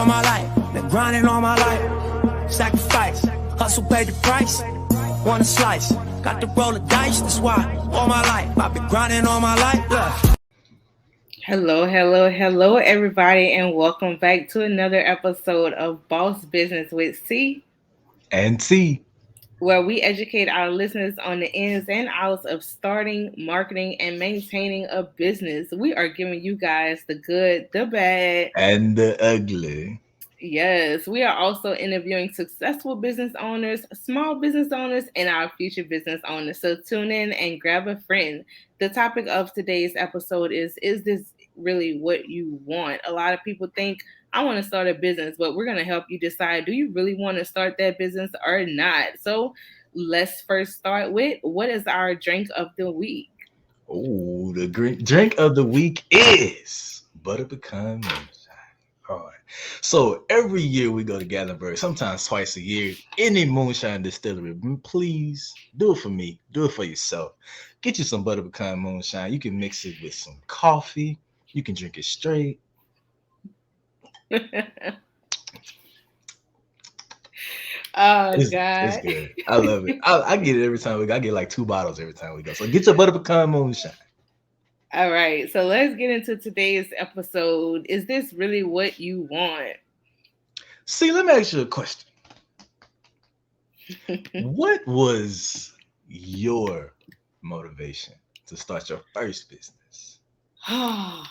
all my life, been grinding all my life. Sacrifice, hustle paid the price. Want a slice, got to roll the dice. That's why all my life I've been grinding all my life. Yeah. Hello, everybody, and welcome back to another episode of Boss Business with C, And T. where we educate our listeners on the ins and outs of starting, marketing, and maintaining a business. We are giving you guys the good, the bad. And the ugly. Yes, we are also interviewing successful business owners, small business owners, and our future business owners. So tune in and grab a friend. The topic of today's episode is this really what you want? A lot of people think, I want to start a business, but we're going to help you decide, do you really want to start that business or not? So let's first start with, what is our drink of the week? Oh, the drink of the week is butter pecan moonshine. All right. So every year we go to Gatlinburg, sometimes twice a year, any moonshine distillery. Please do it for me. Do it for yourself. Get you some butter pecan moonshine. You can mix it with some coffee. You can drink it straight. Oh, It's God. good. I love it. I get it every time we go. I get like 2 bottles every time we go. So get your butter pecan moonshine. All right, so let's get into today's episode. Is this really what you want? See, let me ask you a question. What was your motivation to start your first business? All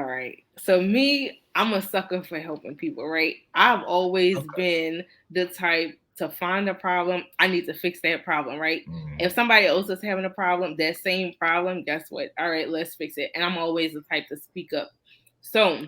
right. So me, I'm a sucker for helping people, right? I've always Okay. been the type to find a problem. I need to fix that problem, right? Mhm. If somebody else is having a problem, that same problem, guess what? All right, let's fix it. And I'm always the type to speak up. So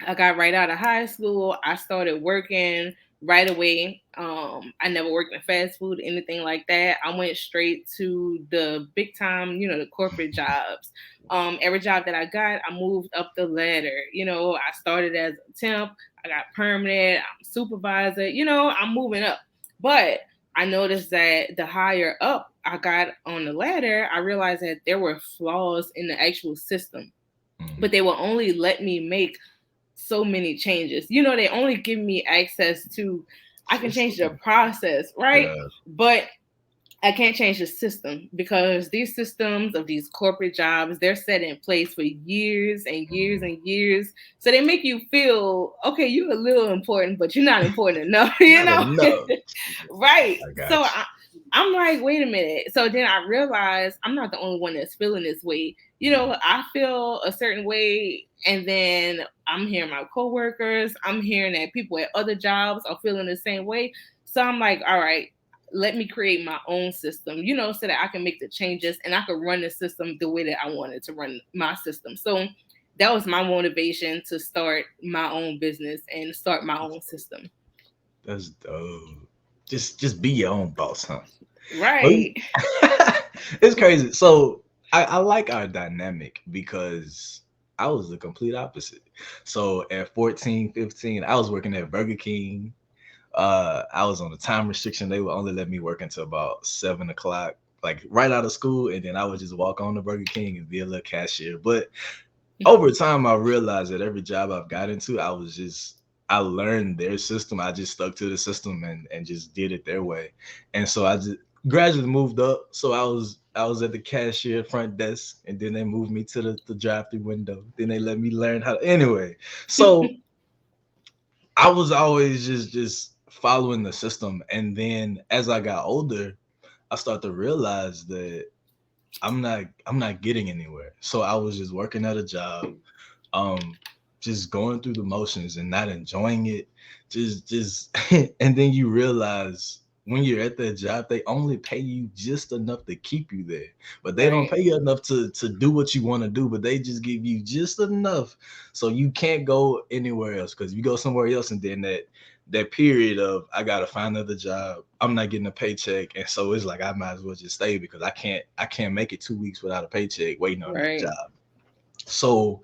I got right out of high school. I started working right away. I never worked in fast food, anything like that. I went straight to the big time, the corporate jobs. Every job that I got, I moved up the ladder. I started as a temp, I got permanent, I'm supervisor, I'm moving up. But I noticed that the higher up I got on the ladder, I realized that there were flaws in the actual system, but they will only let me make so many changes. They only give me access to, I can change the process, right? Yeah. But I can't change the system, because these systems of these corporate jobs, they're set in place for years and years and years. So they make you feel, okay, you're a little important, but you're not important enough, Not enough. Right. I got So you. I'm like, wait a minute. So then I realized I'm not the only one that's feeling this way. I feel a certain way, and then I'm hearing my coworkers, I'm hearing that people at other jobs are feeling the same way. So I'm like, all right, let me create my own system, so that I can make the changes and I can run the system the way that I wanted to run my system. So that was my motivation to start my own business and start my own system. That's dope. Just be your own boss, huh? Well, Right. it's crazy. So I like our dynamic because I was the complete opposite. So at 14, 15, I was working at Burger King. I was on a time restriction. They would only let me work until about 7 o'clock, like right out of school, and then I would just walk on to Burger King and be a little cashier. But over time, I realized that every job I've got into, I learned their system. I just stuck to the system and just did it their way. And so I just gradually moved up. So I was at the cashier front desk, and then they moved me to the drive-through window. Then they let me learn how to anyway. So I was always just following the system. And then as I got older, I started to realize that I'm not getting anywhere. So I was just working at a job, um, just going through the motions and not enjoying it. Just and then you realize when you're at that job, they only pay you just enough to keep you there. But they don't Right. pay you enough to do what you want to do, but they just give you just enough. So you can't go anywhere else, because if you go somewhere else and then that period of I gotta find another job, I'm not getting a paycheck, and so it's like I might as well just stay because I can't make it 2 weeks without a paycheck waiting on another Right. job. So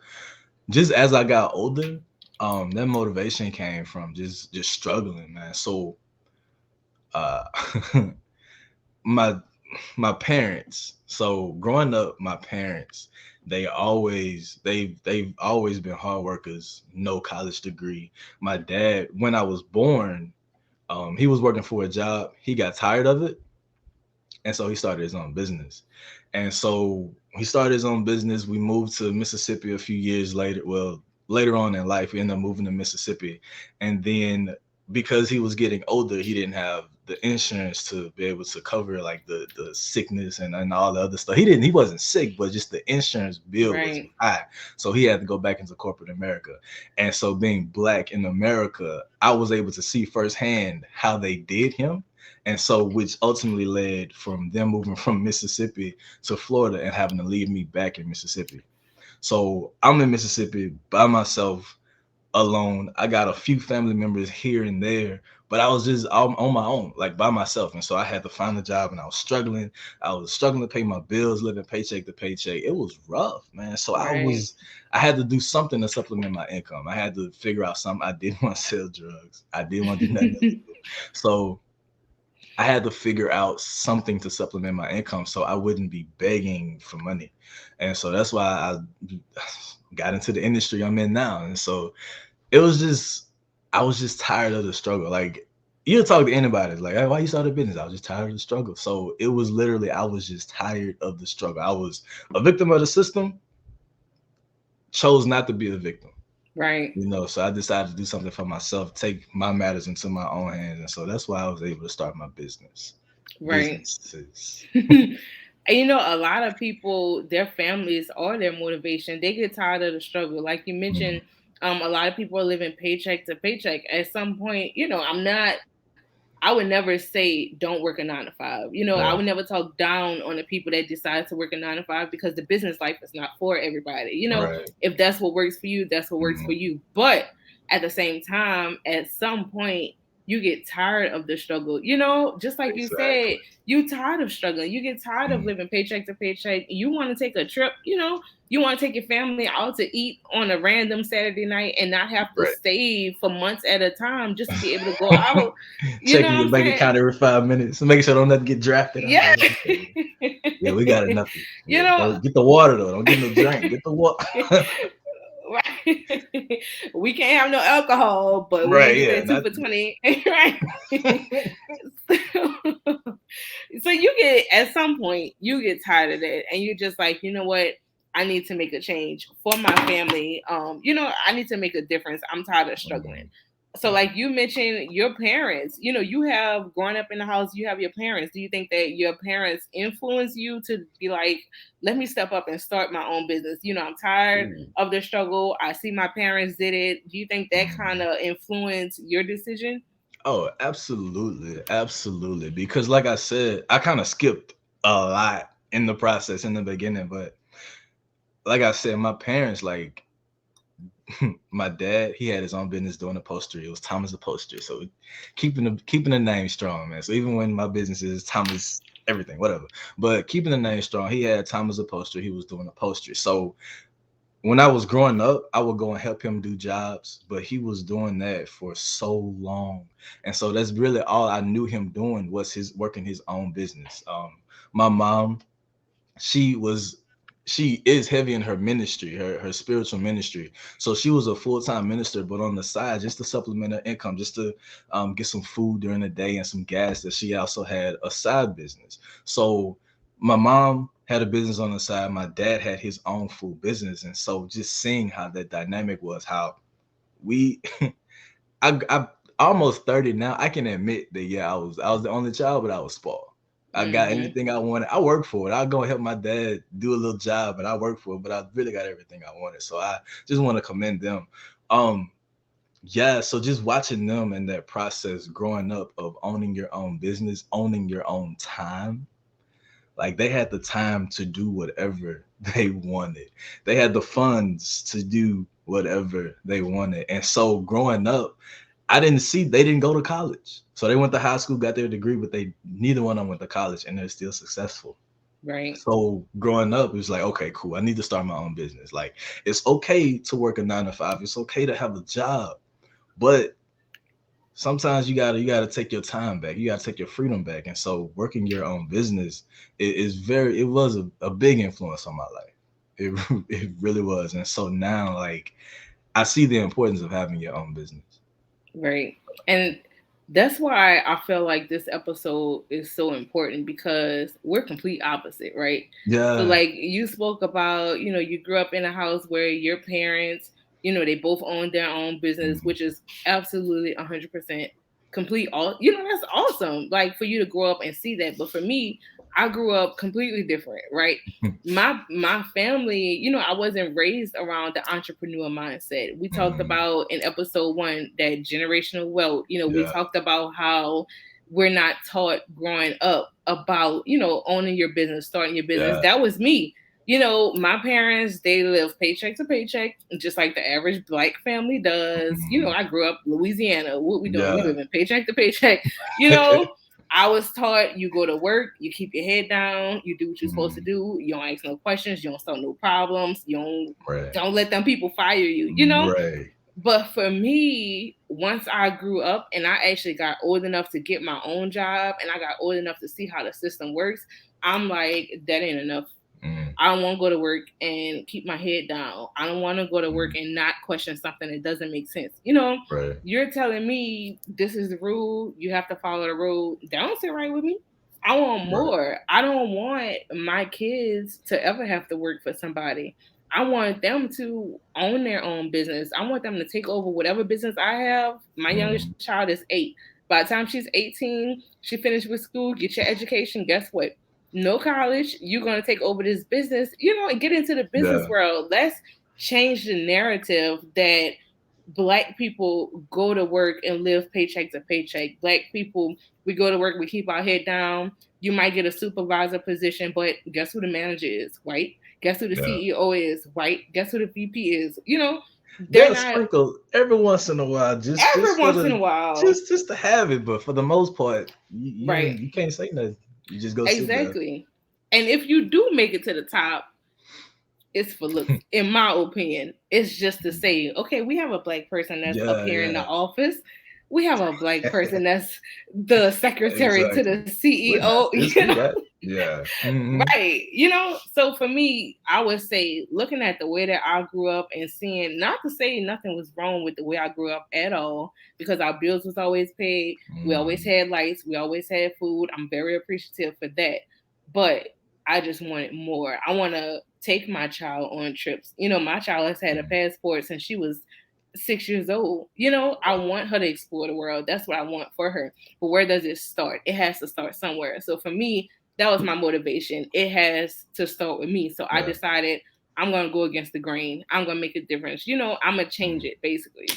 just as I got older, that motivation came from just struggling, man. So uh my my parents. So growing up, my parents, they've always been hard workers, no college degree. My dad, when I was born, he was working for a job. He got tired of it, and so he started his own business. And so he started his own business. We moved to Mississippi a few years later. Well, later on in life, we ended up moving to Mississippi. And then because he was getting older, he didn't have the insurance to be able to cover like the sickness and all the other stuff. He wasn't sick, but just the insurance bill was Right. high. So he had to go back into corporate America. And so being black in America, I was able to see firsthand how they did him. And so, which ultimately led from them moving from Mississippi to Florida and having to leave me back in Mississippi. So I'm in Mississippi by myself, alone. I got a few family members here and there, but I was just on my own, like by myself. And so I had to find a job, and I was struggling. I was struggling to pay my bills, living paycheck to paycheck. It was rough, man. So Right. I had to do something to supplement my income. I had to figure out something. I didn't want to sell drugs. I didn't want to do nothing illegal. So I had to figure out something to supplement my income so I wouldn't be begging for money. And so that's why I got into the industry I'm in now. And so it was just, I was just tired of the struggle. Like, you talk to anybody, like, hey, why you started a business? I was just tired of the struggle. So it was literally, I was just tired of the struggle. I was a victim of the system, chose not to be a victim. Right. So I decided to do something for myself, take my matters into my own hands. And so that's why I was able to start my Right. businesses. And a lot of people, their families are their motivation. They get tired of the struggle. Like you Mhm. mentioned, a lot of people are living paycheck to paycheck. At some point, I would never say don't work a 9 to 5. I Right, would never talk down on the people that decide to work a 9 to 5, because the business life is not for everybody. right. If that's what works for you, that's what works for Mhm. you. But at the same time, at some point, you get tired of the struggle. Just like you Exactly. said, you tired of struggling. You get tired of Mhm. living paycheck to paycheck. You want to take a trip, you want to take your family out to eat on a random Saturday night and not have to Right. save for months at a time just to be able to go out. You know Checking what your I'm bank saying? account every 5 minutes, make sure don't nothing get drafted. I'm Yeah. like, okay, yeah, we got enough. you Yeah, know, don't get the water though. Don't get no drink. Get the water. right. We can't have no alcohol, but we can Right. get Yeah. that two Not. for 20. Right. So you get, at some point, you get tired of that, and you're just like, you know what? I need to make a change for my family. I need to make a difference. I'm tired of struggling. Mhm. So, like you mentioned, your parents, you have growing up in the house, you have your parents. Do you think that your parents influence you to be like, let me step up and start my own business? I'm tired Ooh. of the struggle. I see my parents did it. Do you think that kind Mhm. of influenced your decision? Oh, absolutely, absolutely. Because, like I said, I kind of skipped a lot in the process in the beginning, but like I said, my parents, like, my dad, he had his own business doing upholstery. It was Thomas Upholstery. So keeping the name strong, man. So even when my business is Thomas everything, whatever. But keeping the name strong, he had Thomas Upholstery. He was doing upholstery. So when I was growing up, I would go and help him do jobs, but he was doing that for so long. And so that's really all I knew him doing was his working his own business. My mom, she was she is heavy in her ministry, her spiritual ministry. So she was a full-time minister, but on the side, just to supplement her income, just to get some food during the day and some gas, that she also had a side business. So my mom had a business on the side, my dad had his own food business. And so just seeing how that dynamic was, how we I almost 30 now. I can admit that, yeah, I was the only child, but I was spoiled. I got Hmm. anything I wanted. I worked for it. I'll go help my dad do a little job, and I worked for it, but I really got everything I wanted. So I just want to commend them. Um, yeah, so just watching them and that process growing up of owning your own business, owning your own time. Like, they had the time to do whatever they wanted. They had the funds to do whatever they wanted. And so growing up, they didn't go to college. So they went to high school, got their degree, but neither one of them went to college, and they're still successful. Right. So growing up, it was like, okay, cool. I need to start my own business. Like, it's okay to work a 9 to 5. It's okay to have a job, but sometimes you gotta take your time back. You gotta take your freedom back. And so working your own business it was a big influence on my life. It really was. And so now, like, I see the importance of having your own business. Right. And that's why I feel like this episode is so important because we're complete opposite, right? So Yeah. like you spoke about, you grew up in a house where your parents, they both own their own business, Mhm. which is absolutely 100% complete all, that's awesome. Like for you to grow up and see that. But for me, I grew up completely different, right? My family, I wasn't raised around the entrepreneur mindset. We talked Mhm. about in episode 1 that generational wealth. We Yeah. talked about how we're not taught growing up about, owning your business, starting your business. Yeah. That was me. My parents, they live paycheck to paycheck, just like the average black family does. Mhm. I grew up Louisiana. What we doing? We Yeah. living paycheck to paycheck. You know, I was taught you go to work, you keep your head down, you do what you're supposed to Mhm. do. You don't ask no questions, you don't start no problems, you Right. don't let them people fire you. Right. But for me, once I grew up and I actually got old enough to get my own job and I got old enough to see how the system works, I'm like, that ain't enough. Mhm. I don't want to go to work and keep my head down. I don't want to go to work Mhm. and not question something that doesn't make sense. Right. You're telling me this is the rule. You have to follow the rule. That don't sit right with me. I want Right. more. I don't want my kids to ever have to work for somebody. I want them to own their own business. I want them to take over whatever business I have. My youngest Mhm. child is 8. By the time she's 18, she finished with school, get your education. Guess what? No college. You're going to take over this business, and get into the business Yeah. world. Let's change the narrative that Black people go to work and live paycheck to paycheck. Black people, we go to work, we keep our head down. You might get a supervisor position, but guess who the manager is? White. Guess who the Yeah. CEO is? White. Guess who the VP is? They're They'll not sprinkle every once in a while, just every for once in the a while. just to have it, but for the most part, Right. you can't say nothing. You just go sit there. Exactly. And if you do make it to the top, it's for looks. In my opinion, it's just to say, okay, we have a Black person that's up Yeah, here in the yeah. office. We have a Black person that's the secretary to Exactly. the CEO. It's we that. Yeah. Hmm. Right. So for me, I would say looking at the way that I grew up and seeing, not to say nothing was wrong with the way I grew up at all, because our bills was always paid. We always Hmm. had lights. We always had food. I'm very appreciative for that. But I just wanted more. I want to take my child on trips. My child has had a passport since she was 6 years old. I want her to explore the world. That's what I want for her. But where does it start? It has to start somewhere. So for me, that was my motivation. It has to start with me. So I Yeah. decided I'm gonna go against the grain. I'm gonna make a difference. I'm gonna change Mhm. it basically.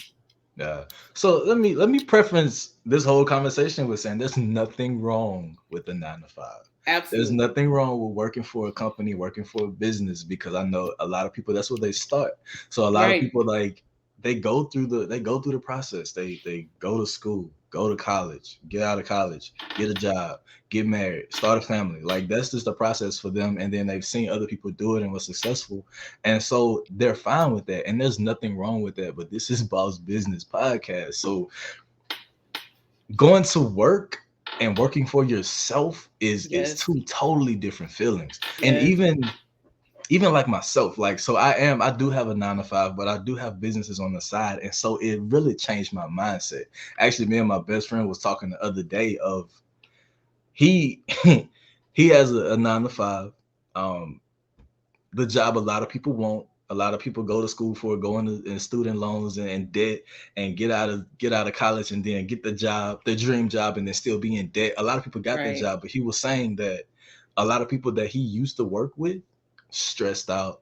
Yeah. So let me preference this whole conversation with saying there's nothing wrong with the 9 to 5. There's Absolutely. nothing wrong with working for a company, working for a business, because I know a lot of people that's what they start. So a lot of Right. people, like, they go through the process. They go to school, go to college, get out of college, get a job, get married, start a family. Like, that's just the process for them. And then they've seen other people do it and was successful. And so they're fine with that. And there's nothing wrong with that. But this is Boss Business Podcast. So going to work and working for yourself is Yes. two totally different feelings. And Yes. even like myself, like, so I do have a 9 to 5, but I do have businesses on the side. And so it really changed my mindset. Actually, me and my best friend was talking the other day of he he has a 9 to 5. Um, the job a lot of people want. A lot of people go to school for, going to in student loans and debt, and get out of college and then get the job, the dream job, and then still be in debt. A lot of people got that Right. job, but he was saying that a lot of people that he used to work with stressed out,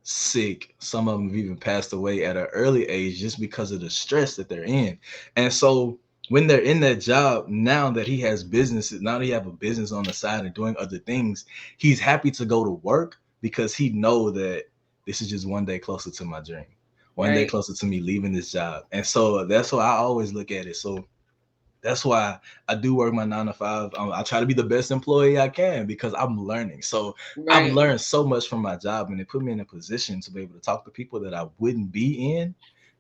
sick. Some of them have even passed away at an early age just because of the stress that they're in. And so when they're in that job, now that he has businesses, now that he have a business on the side and doing other things, he's happy to go to work because he know that this is just one day closer to my dream, one day Right. closer to me leaving this job. And so that's why I always look at it. So that's why I do work my 9 to 5. I try to be the best employee I can because I'm learning. So I've Right. learned so much from my job, and it put me in a position to be able to talk to people that I wouldn't be in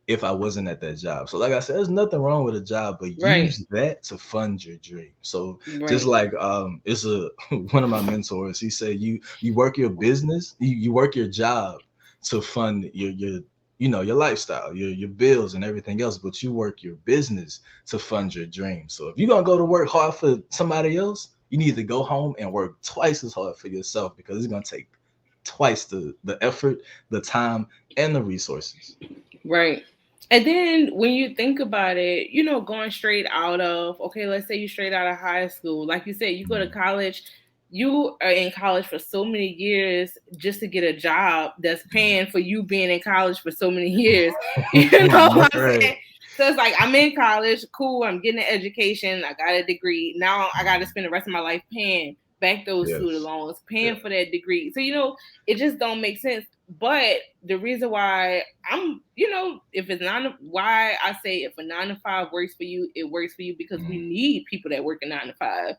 if I wasn't at that job. So like I said, there's nothing wrong with a job, but Right. use that to fund your dream. So just Right. like it's a one of my mentors, he said you work your business, you work your job to fund your you know your lifestyle, your bills and everything else, but you work your business to fund your dream. So if you're gonna go to work hard for somebody else, you need to go home and work twice as hard for yourself because it's gonna take twice the effort, the time, and the resources. Right. And then when you think about it, going straight out of, okay, let's say you straight out of high school, like you said, you go to Mhm. college, you are in college for so many years just to get a job that's paying for you being in college for so many years. You know what I'm Right. saying? So it's like I'm in college, cool, I'm getting an education, I got a degree. Now I got to spend the rest of my life paying back those student Yes. loans, Yeah. paying for that degree. So it just don't make sense. But the reason why if it's not why I say if a 9 to 5 works for you, it works for you because we Mhm. need people that work a 9 to 5.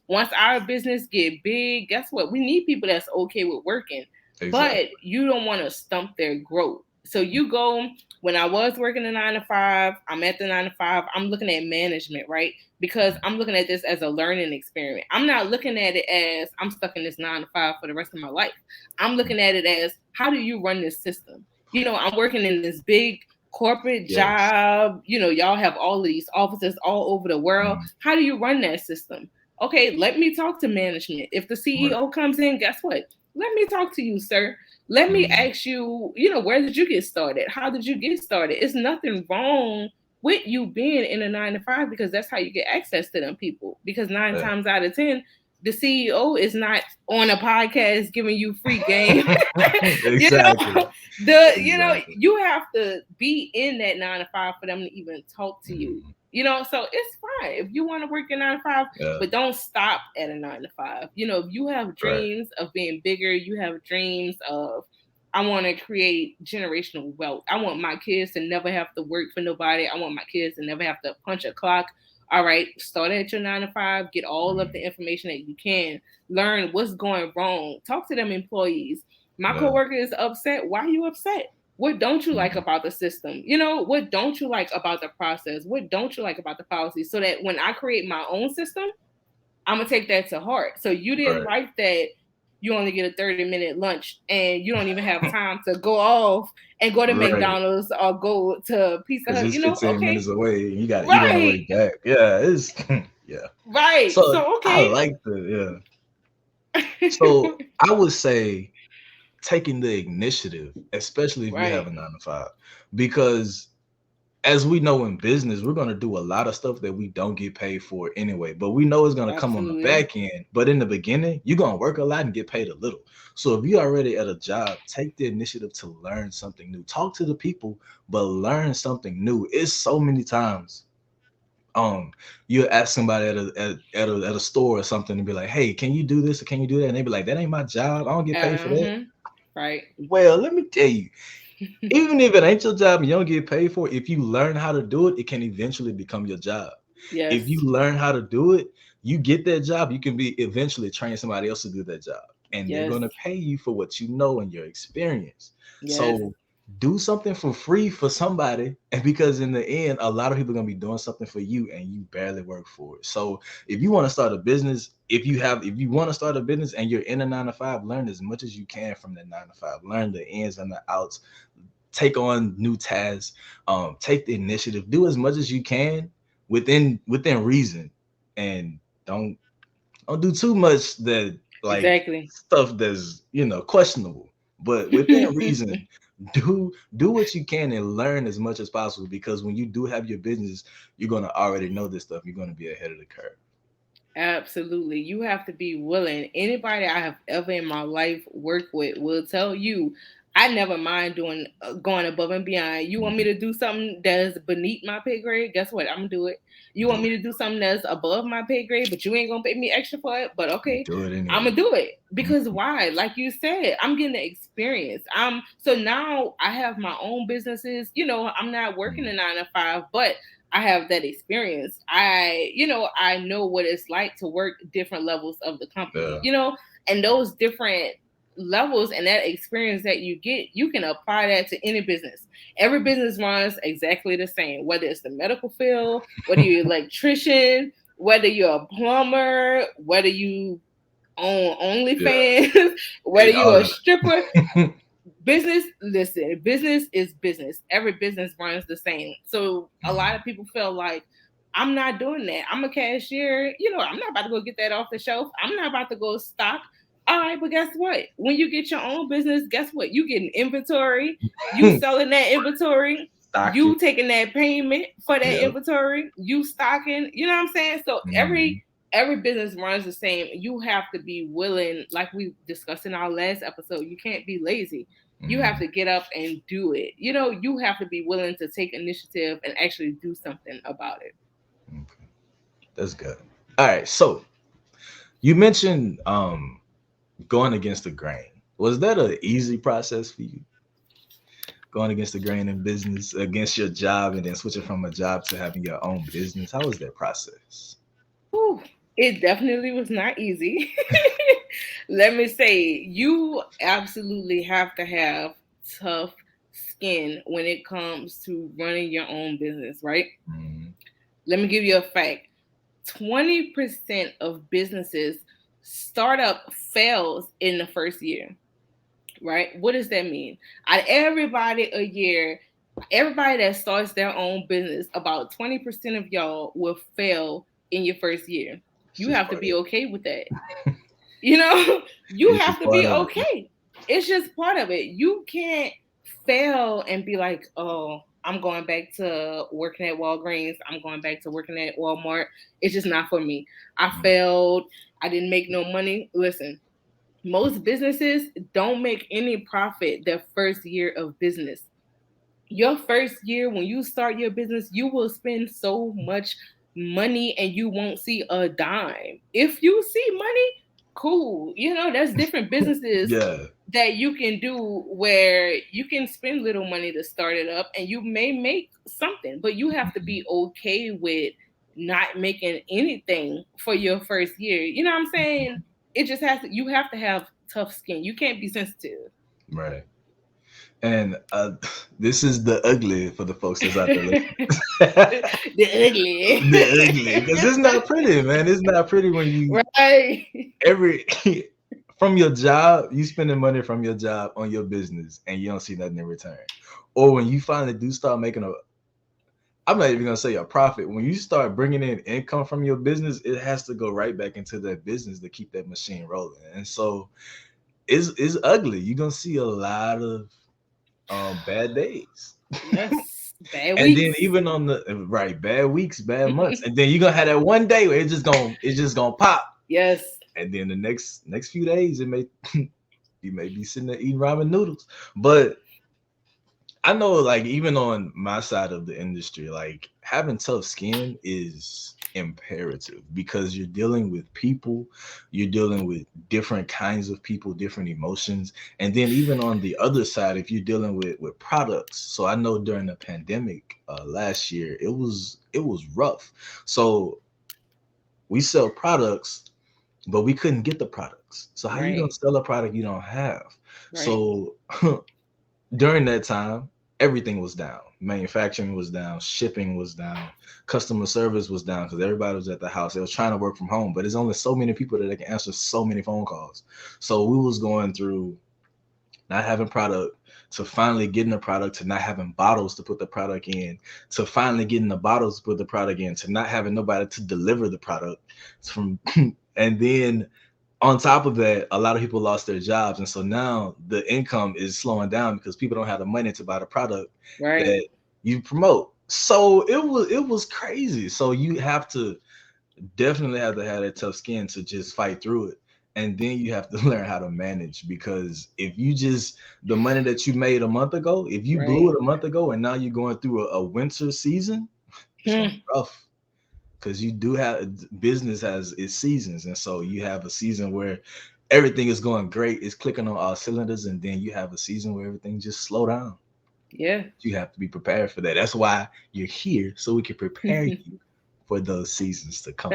Once our business get big, guess what? We need people that's okay with working, but Exactly. you don't want to stump their growth. So you go when I was working a 9 to 5, I'm at the 9 to 5, I'm looking at management, right? Because I'm looking at this as a learning experiment. I'm not looking at it as I'm stuck in this 9 to 5 for the rest of my life. I'm looking at it as how do you run this system? I'm working in this big corporate Yes. job. Y'all have all of these offices all over the world. Mhm. How do you run that system? Okay, let me talk to management. If the Right. CEO comes in, guess what? Let me talk to you, sir. Let me Mhm. ask you, where did you get started? How did you get started? It's nothing wrong with you being in a 9 to 5 because that's how you get access to them people. Because nine Yeah. times out of 10, the CEO is not on a podcast giving you free game. you know, Exactly. Exactly. you have to be in that 9 to 5 for them to even talk to you. Mhm. So it's fine if you want to work your 9 to 5, Yeah. but don't stop at a 9 to 5. If you have Right. dreams of being bigger, you have dreams of I want to create generational wealth. I want my kids to never have to work for nobody. I want my kids to never have to punch a clock. All right, start at your 9 to 5, get all of Mhm. the information that you can, learn what's going wrong, talk to them employees. My Yeah. coworker is upset. Why are you upset? What don't you like Mhm. about the system? What don't you like about the process? What don't you like about the policy? So that when I create my own system, I'm gonna take that to heart. So you didn't Right. like that you only get a 30-minute lunch and you don't even have time to go off and go to Right. McDonald's or go to Pizza Because Hut. it's 15 Okay, minutes away. And you got to eat on the right, way back. Yeah. It's yeah. right. So So I okay. like the yeah. So I would say taking the initiative, especially if you have Right. a 9 to 5, because as we know in business, we're going to do a lot of stuff that we don't get paid for anyway, but we know it's going to come on the Absolutely. back end. But in the beginning, you're going to work a lot and get paid a little. So if you're already at a job, take the initiative to learn something new. Talk to the people, but learn something new. It's so many times. You ask somebody at a store or something and be like, "Hey, can you do this or can you do that?" And they be like, "That ain't my job. I don't get paid for that." Uh-huh. Right. Well, let me tell you, even if it ain't your job and you don't get paid for it, if you learn how to do it, it can eventually become your job. If you Yes. learn how to do it, you get that job, you can be eventually train somebody else to do that job. And they're Yes. gonna pay you for what you know and your experience. Yes. So do something for free for somebody, and because in the end, a lot of people are gonna be doing something for you and you barely work for it. So if you want to start a business, if you want to start a business and you're in a 9 to 5, learn as much as you can from that 9 to 5. Learn the ins and the outs, take on new tasks, take the initiative, do as much as you can within reason, and don't don't do too much that like Exactly. stuff that's questionable. But within reason, do what you can and learn as much as possible because when you do have your business, you're gonna already know this stuff. You're gonna be ahead of the curve. Absolutely. You have to be willing. Anybody I have ever in my life worked with will tell you I never mind doing going above and beyond. You want me Mhm. to do something that's beneath my pay grade? Guess what? I'm gonna do it. You want Do me to do something that's above my pay grade, but you ain't gonna pay me extra for it? But it. okay, Do it I'm anyway. gonna do it because Mhm. why? Like you said, I'm getting the experience. So now I have my own businesses. I'm not working a Mhm. 9 to 5, but I have that experience. I know what it's like to work different levels of the company, Yeah. and those different levels and that experience that you get, you can apply that to any business. Every business runs exactly the same, whether it's the medical field, whether you're an electrician, whether you're a plumber, whether you own OnlyFans, whether you're a stripper. Business, listen, business is business. Every business runs the same. So a lot of people feel like, I'm not doing that. I'm a cashier. I'm not about to go get that off the shelf. I'm not about to go stock. All right, but guess what? When you get your own business, guess what? You get an inventory. You selling that inventory. You taking that payment for that inventory. You stocking. You know what I'm saying? So every business runs the same. You have to be willing, like we discussed in our last episode. You can't be lazy. You have to get up and do it. You have to be willing to take initiative and actually do something about it. Okay. That's good. All right. So you mentioned going against the grain. Was that an easy process for you? Going against the grain in business, against your job, and then switching from a job to having your own business? How was that process? Ooh, it definitely was not easy. Let me say, you absolutely have to have tough skin when it comes to running your own business, right? Mm-hmm. Let me give you a fact. 20% of businesses startup fails in the first year, right? What does that mean? Out of everybody a year, everybody that starts their own business, about 20% of y'all will fail in your first year. You have to be okay with that. You have to be okay. It's just part of it. You can't fail and be like, oh, I'm going back to working at Walgreens. I'm going back to working at Walmart. It's just not for me. I failed. I didn't make no money. Listen, most businesses don't make any profit their first year of business. Your first year, when you start your business, you will spend so much money and you won't see a dime. If you see money, cool. There's different businesses that you can do where you can spend little money to start it up and you may make something, but you have to be okay with not making anything for your first year. You know what I'm saying? It just you have to have tough skin. You can't be sensitive. Right. And this is the ugly for the folks that's out there listening. The ugly. Because it's not pretty, man. It's not pretty when you from your job, you spending money from your job on your business and you don't see nothing in return. Or when you finally do start making I'm not even gonna say a profit. When you start bringing in income from your business, it has to go right back into that business to keep that machine rolling. And so it's ugly. You're gonna see a lot of bad days. Yes, bad weeks. And then even on the bad weeks, bad months. And then you're gonna have that one day where it's just gonna pop. Yes. And then the next few days, you may be sitting there eating ramen noodles. But I know, like, even on my side of the industry, like, having tough skin is imperative because you're dealing with people, you're dealing with different kinds of people, different emotions. And then even on the other side, if you're dealing with products. So I know during the pandemic last year, it was rough. So we sell products, but we couldn't get the products. So how you gonna sell a product you don't have? Right. So during that time, everything was down. Manufacturing was down, shipping was down, customer service was down because everybody was at the house. They was trying to work from home, but there's only so many people that they can answer so many phone calls. So we was going through not having product to finally getting the product, to not having bottles to put the product in, to finally getting the bottles to put the product in, to not having nobody to deliver the product and then on top of that, a lot of people lost their jobs. And so now the income is slowing down because people don't have the money to buy the product that you promote. So it was crazy. So you definitely have to have that tough skin to just fight through it. And then you have to learn how to manage, because if you the money that you made a month ago, if you blew it a month ago and now you're going through a winter season, it's rough. Because you do business has its seasons. And so you have a season where everything is going great. It's clicking on all cylinders. And then you have a season where everything just slow down. Yeah. You have to be prepared for that. That's why you're here, so we can prepare you for those seasons to come.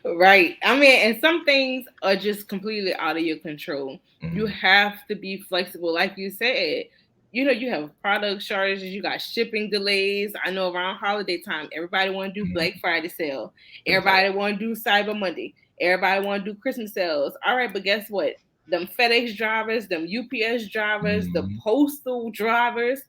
Right. I mean, and some things are just completely out of your control. You Mhm. have to be flexible, like you said. You know, you have product shortages, you got shipping delays. I know around holiday time, everybody want to do Mhm. Black Friday sale, Exactly. everybody want to do Cyber Monday, everybody want to do Christmas sales. All right, but guess what? Them FedEx drivers, them UPS drivers, the Mhm. postal drivers,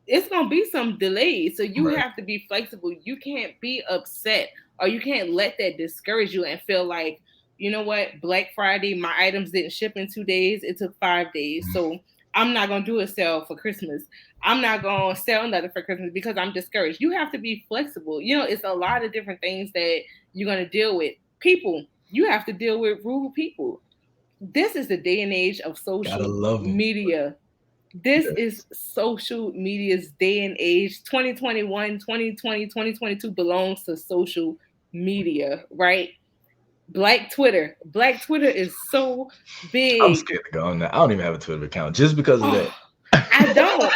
it's gonna be some delays. So you Right. have to be flexible. You can't be upset or you can't let that discourage you and feel like, you know what, Black Friday, my items didn't ship in 2 days. It took 5 days. So I'm not gonna do a sale for Christmas. I'm not gonna sell nothing for Christmas because I'm discouraged. You have to be flexible. You know, it's a lot of different things that you're gonna deal with. People, you have to deal with rude people. This is the day and age of Gotta social love them. media. This is Yes. social media's day and age. 2021, 2020, 2022 belongs to social media, right? Black Twitter is so I'm big. scared to go on that. I don't even have a Twitter account just because of that. Oh, I don't.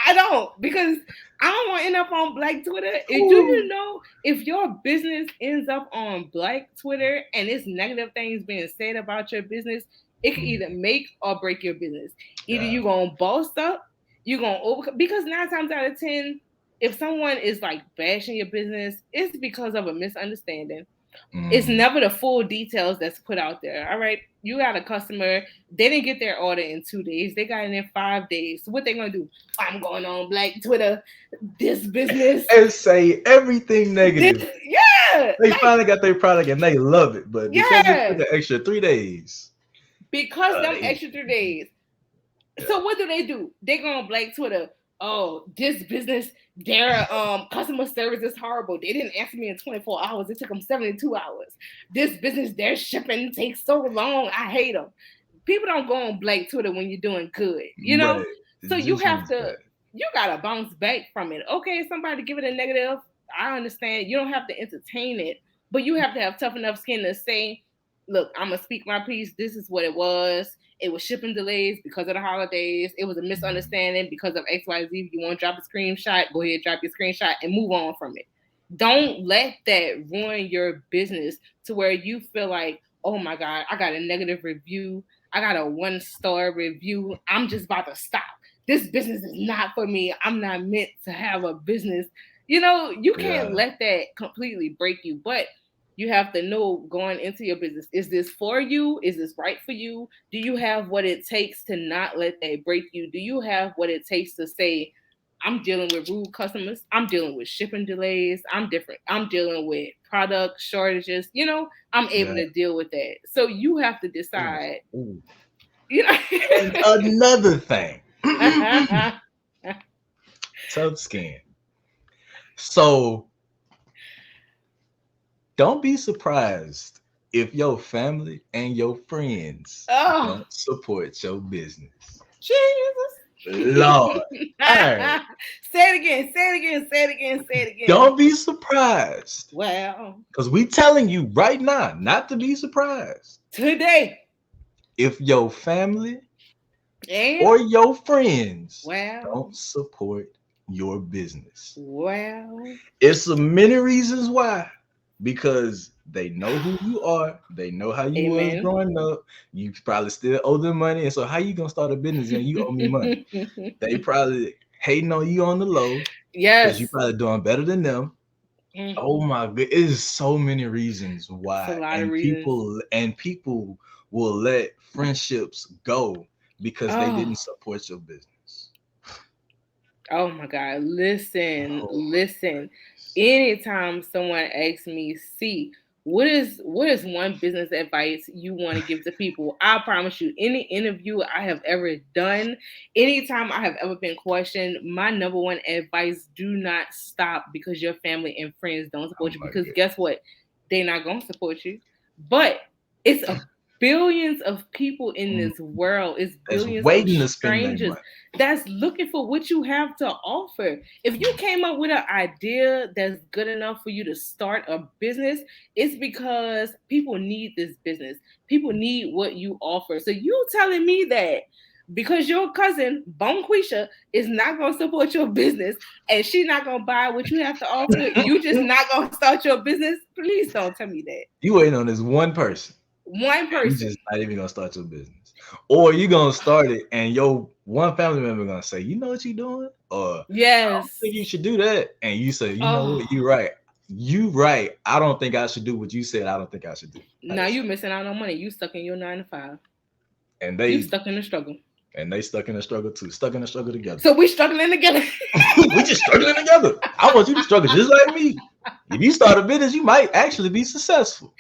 I don't, because I don't want to end up on Black Twitter. Do you Ooh. know, if your business ends up on Black Twitter and it's negative things being said about your business, it can either Mhm. make or break your business. Either Yeah. you're gonna boss up, you're gonna over, because 9 times out of 10, if someone is like bashing your business, it's because of a misunderstanding. It's Mm. never the full details that's put out there. All right, you got a customer, they didn't get their order in 2 days, they got it in 5 days. So what they gonna do? I'm going on Black Twitter, this business, And say everything this, negative. yeah, They like, finally got their product and they love it, but because it took yeah, an extra 3 days, because them he, extra 3 days. yeah. So what do? They go on Black Twitter. Oh, this business, their customer service is horrible. They didn't answer me in 24 hours. It took them 72 hours. This business, their shipping takes so long. I hate them. People don't go on Black Twitter when you're doing good, you know? Right. So you Just when have it's to, bad. you gotta bounce back from it. Okay, somebody give it a negative. I understand. You don't have to entertain it, but you have to have tough enough skin to say, look, I'm gonna speak my piece. This is what it was. It was shipping delays because of the holidays. It was a Mhm. misunderstanding because of XYZ. If you want to drop a screenshot, go ahead, drop your screenshot and move on from it. Don't let that ruin your business to where you feel like, oh my God, I got a negative review. I got a 1-star review. I'm just about to stop. This business is not for me. I'm not meant to have a business. You know, you can't Yeah. let that completely break you, but you have to know going into your business, is this for you? Is this right for you? Do you have what it takes to not let that break you? Do you have what it takes to say, I'm dealing with rude customers, I'm dealing with shipping delays, I'm dealing with product shortages, you know, I'm able Yeah. to deal with that. So you have to Ooh. decide, Ooh. you know. And another thing, tough skin. So don't be surprised if your family and your friends Oh, don't support your business. Jesus. Lord. All right. Say it again, say it again, say it again, say it again. Don't be surprised. Well, Because we telling you right now not to be surprised today, if your family and or your friends well, don't support your business. well, It's a many reasons why. Because they know who you are, they know how you was amen. growing up. You probably still owe them money, and so how you gonna start a business and you owe me money? They probably hating on you on the low because you Yes, probably doing better than them. mm, Oh my god, it is so many reasons it's a why, lot of and reasons. people will let friendships go because they Oh, didn't support your business. oh my God. Listen, Oh my listen. goodness. Anytime someone asks me, see, what is one business advice you want to give to people? I promise you, any interview I have ever done, anytime I have ever been questioned, my number one advice: do not stop because your family and friends don't Oh support you. my Because guess goodness. what? They're not gonna support you. But it's a billions of people in Mm, this world. It's that's billions of waiting to spend their strangers money. that's looking for what you have to offer. If you came up with an idea that's good enough for you to start a business, it's because people need this business. People need what you offer. So you telling me that because your cousin Bonquisha is not gonna support your business and she not gonna buy what you have to offer, you just not gonna start your business. Please don't tell me that. You waiting on this one person. One You person. just not even gonna start your business, or you gonna start it and your one family member gonna say, you know what you doing, or I Yes. think you should do that, and you say, you know Oh. what, you right. You right. I don't think I should do what you said. I don't think I should do. Now you missing out on money. You stuck in your 9 to 5. And You they stuck in the struggle. and they stuck in the struggle too. Stuck in the struggle together. So we struggling together. We just struggling together. I want you to struggle just like me. If you start a business, you might actually be successful.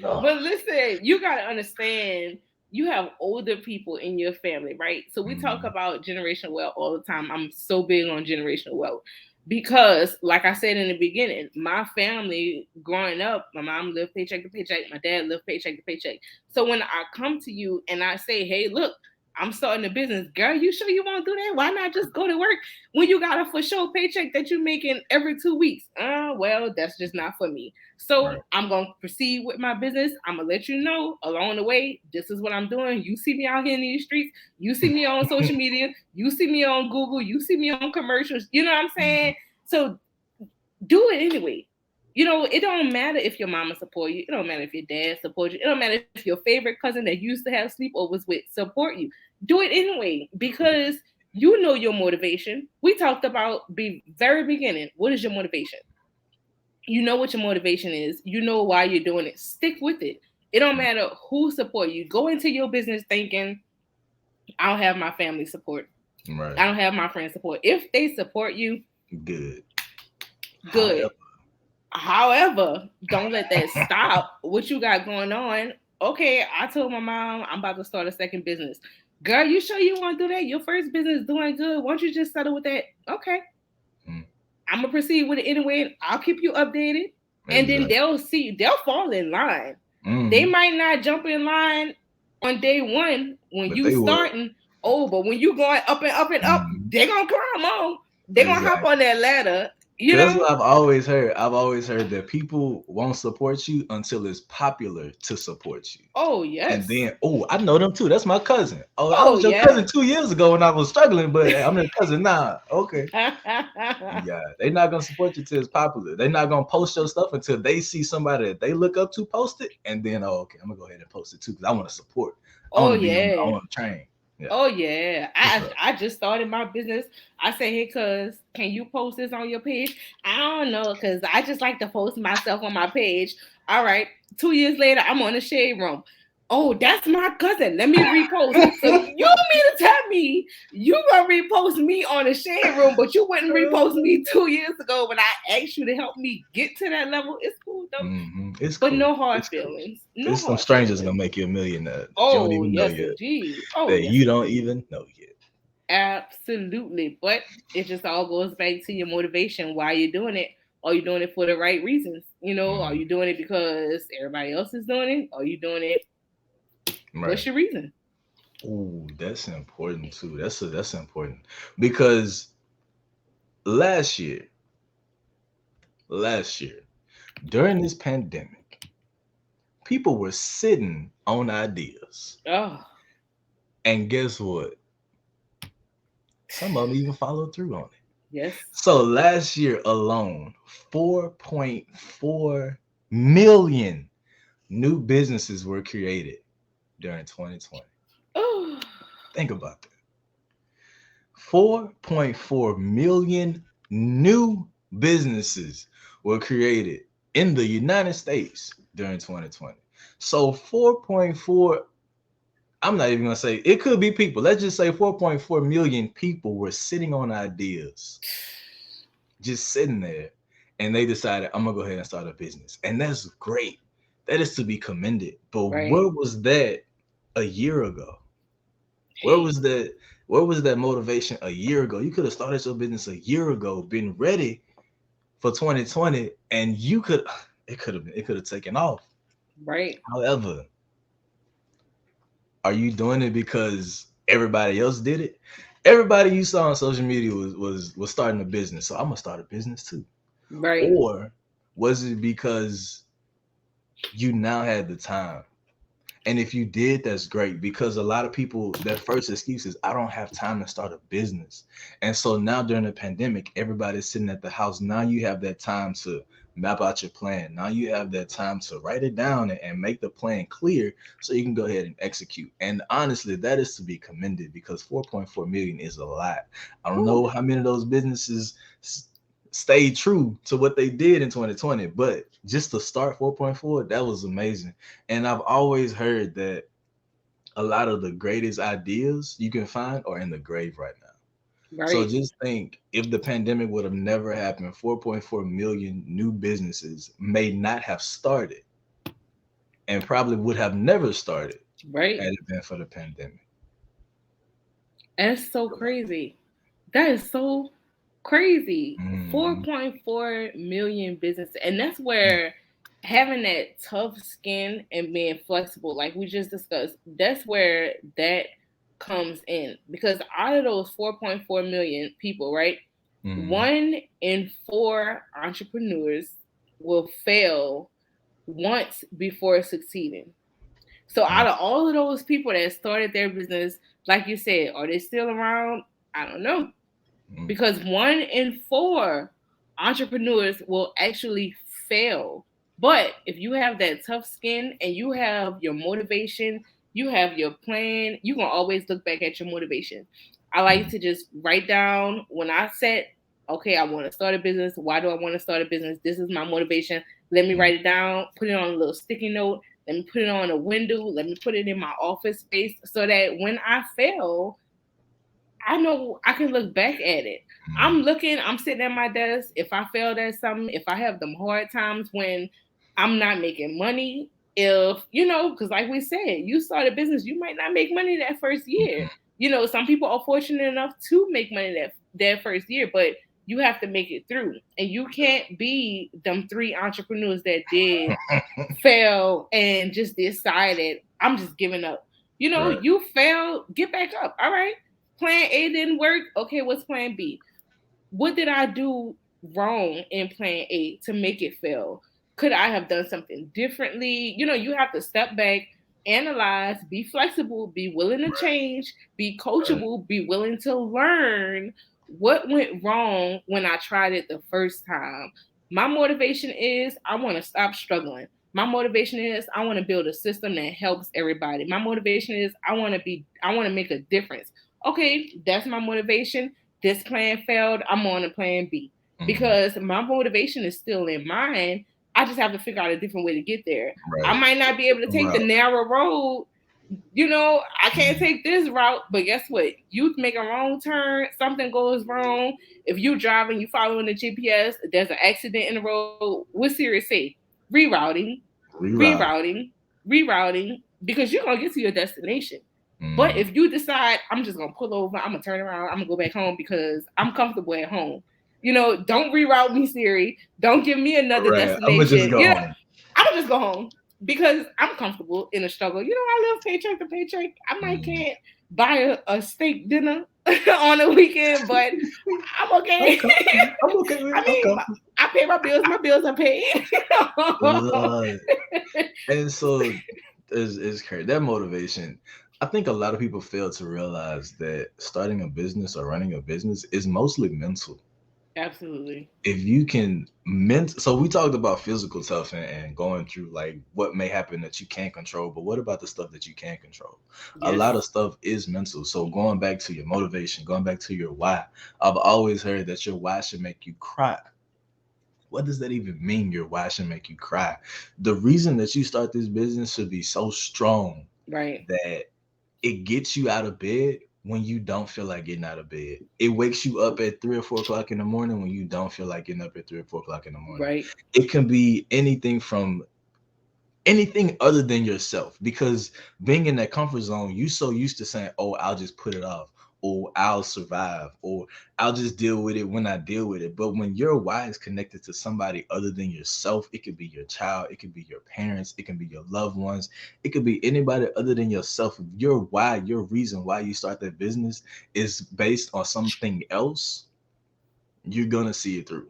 No. But listen, you gotta understand. You have older people in your family, right? So we talk about generational wealth all the time. I'm so big on generational wealth because, like I said in the beginning, my family growing up, my mom lived paycheck to paycheck, my dad lived paycheck to paycheck. So when I come to you and I say, hey, look, I'm starting a business, girl, you sure you want to do that? Why not just go to work when you got a for sure paycheck that you're making every 2 weeks? Well, that's just not for me. So Right. I'm going to proceed with my business. I'm going to let you know along the way, this is what I'm doing. You see me out here in these streets. You see me on social media. You see me on Google. You see me on commercials. You know what I'm saying? So do it anyway. You know, it don't matter if your mama support you. It don't matter if your dad support you. It don't matter if your favorite cousin that you used to have sleepovers with support you. Do it anyway because you know your motivation. We talked about the very beginning. What is your motivation? You know what your motivation is. You know why you're doing it. Stick with it. It don't matter who support you. Go into your business thinking, I don't have my family support. Right. I don't have my friends support. If they support you, Good. However, don't let that stop what you got going on. Okay, I told my mom I'm about to start a second business. Girl, you sure you want to do that? Your first business is doing good. Why don't you just settle with that? Okay. I'm going to proceed with it anyway. I'll keep you updated. And then they'll fall in line. They might not jump in line on day one when but you starting. But when you going up and up and up, they're going to climb on. They're going to hop on that ladder. You know? That's what I've always heard. I've always heard that people won't support you until it's popular to support you. Oh, yes. And then, I know them too. That's my cousin. I was your cousin 2 years ago when I was struggling, but I'm their cousin now. Okay. Yeah, they're not going to support you till it's popular. They're not going to post your stuff until they see somebody that they look up to post it. And then, okay, I'm going to go ahead and post it too because I want to support. I want to train. Yeah. Oh yeah, I just started my business. I say, hey, cuz, can you post this on your page? I don't know, cuz I just like to post myself on my page. All right, 2 years later, I'm on the Shade Room. Oh, that's my cousin. Let me repost. So you mean to tell me you gonna repost me on the Shade Room, but you wouldn't repost me 2 years ago when I asked you to help me get to that level? It's cool though. It's but cool. no hard feelings. No There's some strangers gonna make you a millionaire. Oh, you don't even yes, know yet. indeed. Oh, that yes. You don't even know yet. Absolutely. But it just all goes back to your motivation. Why you're doing it. Are you doing it for the right reasons? You know, are you doing it because everybody else is doing it? Are you doing it? Right. What's your reason? Oh, that's important too. That's important because last year, during this pandemic, people were sitting on ideas. Oh. And guess what? Some of them even followed through on it. Yes. So last year alone, 4.4 million new businesses were created during 2020. Oh. Think about that. 4.4 million new businesses were created in the United States during 2020. So 4.4, I'm not even going to say, it could be people. Let's just say 4.4 million people were sitting on ideas, just sitting there, and they decided, I'm going to go ahead and start a business. And that's great. That is to be commended. But where was that a year ago? Where was that motivation a year ago? You could have started your business a year ago, been ready for 2020, and it could have taken off. Right. However, are you doing it because everybody else did it? Everybody you saw on social media was starting a business, so I'm gonna start a business too. Right. Or was it because you now had the time And if you did, that's great, because a lot of people, their first excuse is, I don't have time to start a business. And so now during the pandemic, everybody's sitting at the house. Now you have that time to map out your plan. Now you have that time to write it down and make the plan clear so you can go ahead and execute. And honestly, that is to be commended, because 4.4 million is a lot. I don't know how many of those businesses stayed true to what they did in 2020, but just to start 4.4, that was amazing. And I've always heard that a lot of the greatest ideas you can find are in the grave right now. So Right. just think, if the pandemic would have never happened, 4.4 million new businesses may not have started, and probably would have never started Right. had it been for the pandemic. That's so crazy. That is so crazy. Mhm. 4.4 million businesses. And that's where having that tough skin and being flexible, like we just discussed, that's where that comes in. Because out of those 4.4 million people, right? Mhm. 1 in 4 entrepreneurs will fail once before succeeding. So Mhm. out of all of those people that started their business, like you said, are they still around? I don't know. Mhm. Because 1 in 4 entrepreneurs will actually fail. But if you have that tough skin and you have your motivation, you have your plan, you can always look back at your motivation. I like Mhm. to just write down when I set, okay, I want to start a business. Why do I want to start a business? This is my motivation. Let me Mhm. write it down, put it on a little sticky note. Let me put it on a window. Let me put it in my office space so that when I fail, I know I can look back at it. Mhm. I'm sitting at my desk. If I failed at something, if I have them hard times when I'm not making money, if, because like we said, you start a business, you might not make money that first year. Some people are fortunate enough to make money that first year, but you have to make it through. And you can't be them 3 entrepreneurs that did fail and just decided, I'm just giving up. Right. You failed, get back up. All right. Plan A didn't work. Okay, what's plan B? What did I do wrong in plan A to make it fail? Could I have done something differently? You have to step back, analyze, be flexible, be willing to change, be Right. coachable, be willing to learn what went wrong when I tried it the first time. My motivation is I want to stop struggling. My motivation is I want to build a system that helps everybody. My motivation is I want to make a difference. Okay, that's my motivation. This plan failed, I'm on a plan B Mhm. because my motivation is still in mind. I just have to figure out a different way to get there. I Right. might not be able to take the Route. narrow road. I can't Mhm. take this route, but guess what? You make a wrong turn, something goes wrong. If you driving, you following the GPS, there's an accident in the road. What Siri say? Rerouting, Reroute. rerouting, rerouting, because you're gonna get to your destination. But Mhm. if you decide I'm just gonna pull over, I'm gonna turn around, I'm gonna go back home because I'm comfortable at home. Don't reroute me, Siri. Don't give me another Right. I'm gonna just destination. go home. I'm gonna just go home because I'm comfortable in a struggle. I live paycheck to paycheck. I might Mhm. can't buy a steak dinner on a weekend, but I'm I'm okay. comfortable. I'm okay with I it. I'm mean, comfortable. I pay my bills. My bills are paid. Love it. And so it's crazy. That motivation. I think a lot of people fail to realize that starting a business or running a business is mostly mental. Absolutely. If you can so we talked about physical stuff and going through like what may happen that you can't control, but what about the stuff that you can control? A lot of Yes. stuff is mental. So going back to your motivation, going back to your why, I've always heard that your why should make you cry. What does that even mean? Your why should make you cry? The reason that you start this business should be so strong Right. that it gets you out of bed when you don't feel like getting out of bed. It wakes you up at 3 or 4 o'clock in the morning when you don't feel like getting up at 3 or 4 o'clock in the morning. Right. It can be anything from anything other than yourself, because being in that comfort zone, you so used to saying, oh, I'll just put it off, or I'll survive, or I'll just deal with it when I deal with it. But when your why is connected to somebody other than yourself, it could be your child, it could be your parents, it can be your loved ones, it could be anybody other than yourself. If your why, your reason why you start that business is based on something else, you're gonna see it through.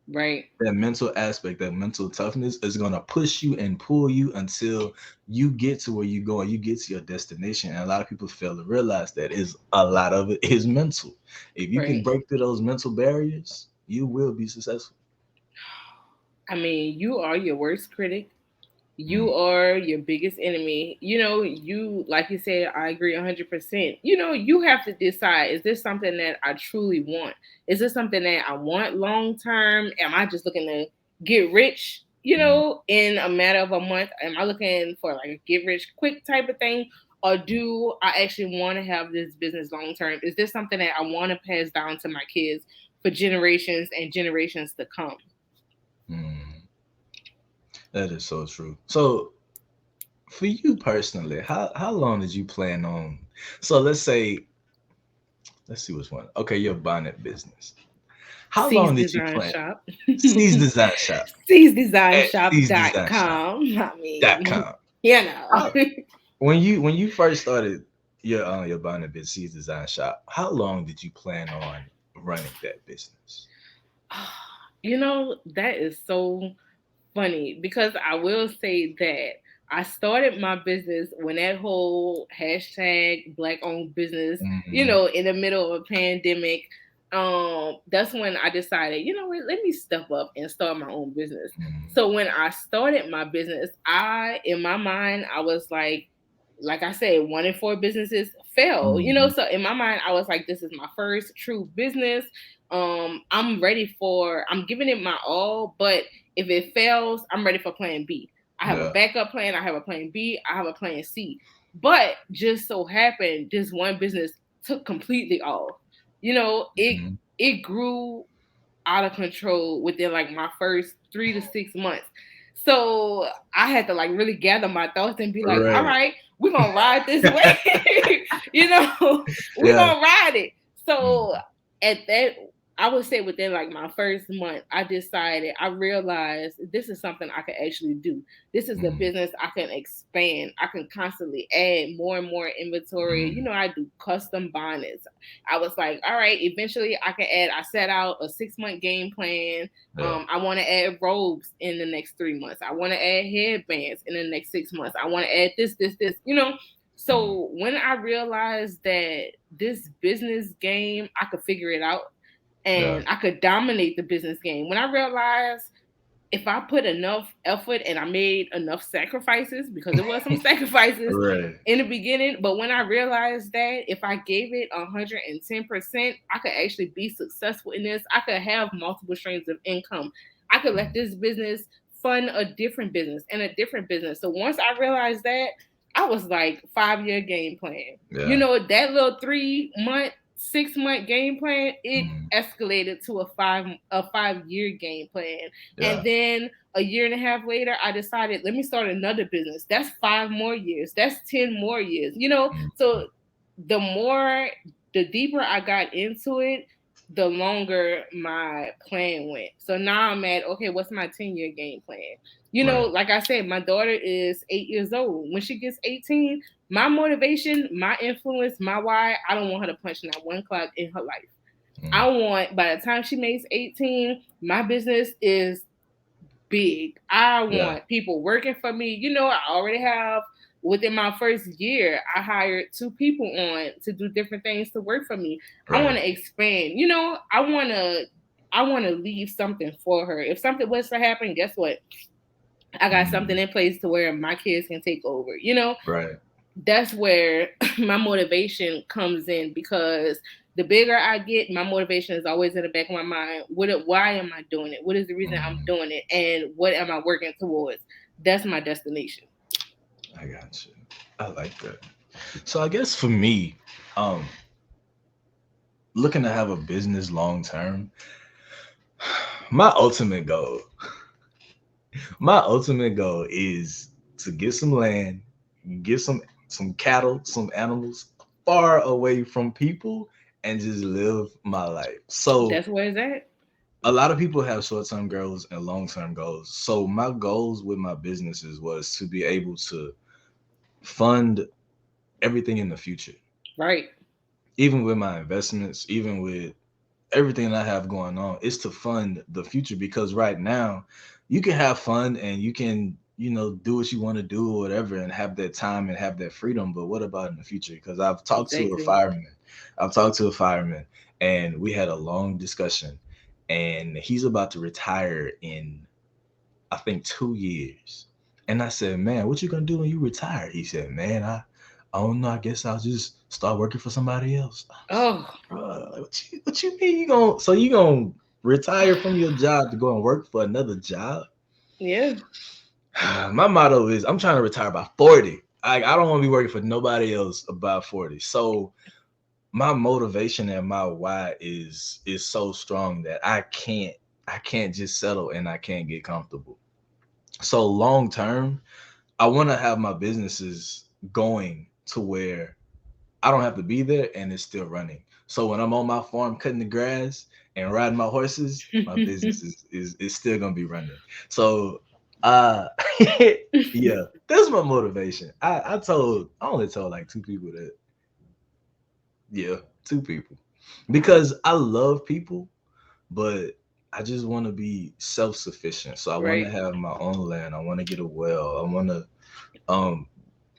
Right. That mental aspect, that mental toughness is gonna push you and pull you until you get to where you go and you get to your destination. And a lot of people fail to realize that is a lot of it is mental. If you can Right. break through those mental barriers, you will be successful. I mean, you are your worst critic. Mm, You are your biggest enemy. You know, you, like you said, I agree 100%. You know, you have to decide, is this something that I truly want? Is this something that I want long term? Am I just looking to get rich, you mm, know, in a matter of a month? Am I looking for like a get rich quick type of thing? Or do I actually want to have this business long term? Is this something that I want to pass down to my kids for generations and generations to come? mm. That is so true. So for you personally, how long did you plan on? So let's see which one. Okay, your bonnet business. How C's long did you Design plan? Shop. C's Design Shop at C's Design Shop. C'sDesignShop.com. I mean, .com. you know. How, when you first started your bonnet business, C's Design Shop, how long did you plan on running that business? You know, that is so funny because I will say that I started my business when that whole hashtag black owned business, you Hmm. know, in the middle of a pandemic. That's when I decided, you know what, let me step up and start my own business. Hmm. So when I started my business, in my mind, I was like I said, 1 in 4 businesses fail, you know. Hmm. So in my mind, I was like, this is my first true business. I'm giving it my all, but if it fails, I'm ready for plan B. I have a Yeah. backup plan, I have a plan B, I have a plan C. But just so happened this one business took completely off. You know, Hmm. it grew out of control within like my first 3 to 6 months. So I had to like really gather my thoughts and be like, all Right. right, we're gonna ride this way. You know, we're Yeah. gonna ride it. Mm, So at that, I would say within like my first month, I realized this is something I can actually do. This is a mm, business I can expand. I can constantly add more and more inventory. You mm. know, I do custom bonnets. I was like, all right, eventually I can add. I set out a 6 month game plan. Yeah. I want to add robes in the next 3 months. I want to add headbands in the next 6 months. I want to add this, you know. Mm, So when I realized that this business game, I could figure it out yeah. and I could dominate the business game. When I realized if I put enough effort and I made enough sacrifices, because it was some sacrifices Right. in the beginning, but when I realized that if I gave it 110%, I could actually be successful in this. I could have multiple streams of income. I could let Mm, this business fund a different business and a different business. So once I realized that, I was like 5 year game plan. You yeah. know, that little 3 month, 6 month game plan, it Mm, escalated to a 5 year game plan. yeah. And then a year and a half later, I decided, let me start another business. That's 5 more years. That's 10 more years. You know, Mm, so the more, the deeper I got into it, the longer my plan went. So now I'm at, okay, what's my 10 year game plan? You know, right. like I said, my daughter is 8 years old. When she gets 18, my motivation, my influence, my why, I don't want her to punch that one clock in her life. Mm, I want, by the time she makes 18, my business is big. I yeah. want people working for me. You know, I already have, within my first year, I hired 2 people on to do different things to work for me. I want Right. to expand. You know, I want to leave something for her. If something was to happen, guess what? I got Mm, something in place to where my kids can take over. You know, right. that's where my motivation comes in, because the bigger I get, my motivation is always in the back of my mind. Why am I doing it? What is the reason I'm Mm, doing it? And what am I working towards? That's my destination. I got you. I like that. So I guess for me, um, looking to have a business long term, my ultimate goal, my ultimate goal is to get some land, get some cattle, some animals far away from people, and just live my life. So That's where it's at. a lot of people have short-term goals and long-term goals. So my goals with my businesses was to be able to fund everything in the future, Right. even with my investments, even with everything that I have going on is to fund the future, because right now you can have fun and you can, do what you want to do or whatever and have that time and have that freedom. But what about in the future? Because Exactly. I've talked to a fireman and we had a long discussion, and he's about to retire in, I think, 2 years. And I said, man, what you gonna do when you retire? He said, man, I don't know. I guess I'll just start working for somebody else. I was like, Oh, bro, like, what you mean you gonna retire from your job to go and work for another job? yeah. My motto is I'm trying to retire by 40. I don't want to be working for nobody else about 40. So my motivation and my why is so strong that I can't just settle and I can't get comfortable. So long term, I want to have my businesses going to where I don't have to be there and it's still running. So when I'm on my farm cutting the grass and riding my horses, my business is still gonna be running. So uh yeah, that's my motivation. I only told like two people that, yeah, two people. Because I love people, but I just want to be self-sufficient. So I want to Right. have my own land. I want to get a well. I want to um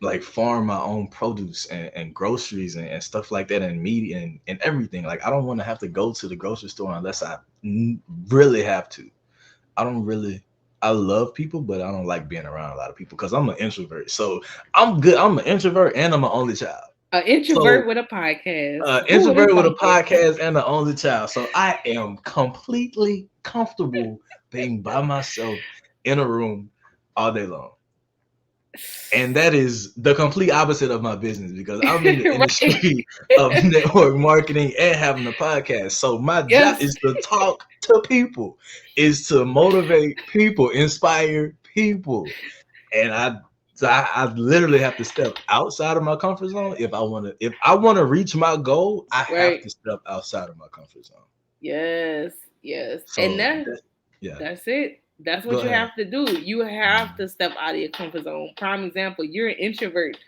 like farm my own produce and groceries and stuff like that, and meat and everything. Like I don't want to have to go to the grocery store unless I really have to. I don't really I love people, but I don't like being around a lot of people because I'm an introvert. So I'm good. I'm an introvert and I'm an only child. An introvert So with a podcast. Who would have introvert with a thunk it? podcast and an only child. So I am completely comfortable being by myself in a room all day long. And that is the complete opposite of my business because I'm in the Right. industry of network marketing and having a podcast. So my job Yes. is to talk to people, is to motivate people, inspire people. And I literally have to step outside of my comfort zone if I want to reach my goal, I have Right. to step outside of my comfort zone. Yes. Yes. And So yeah, that's it. That's go what you ahead. have to do. You have Mhm. to step out of your comfort zone. Prime example, you're an introvert.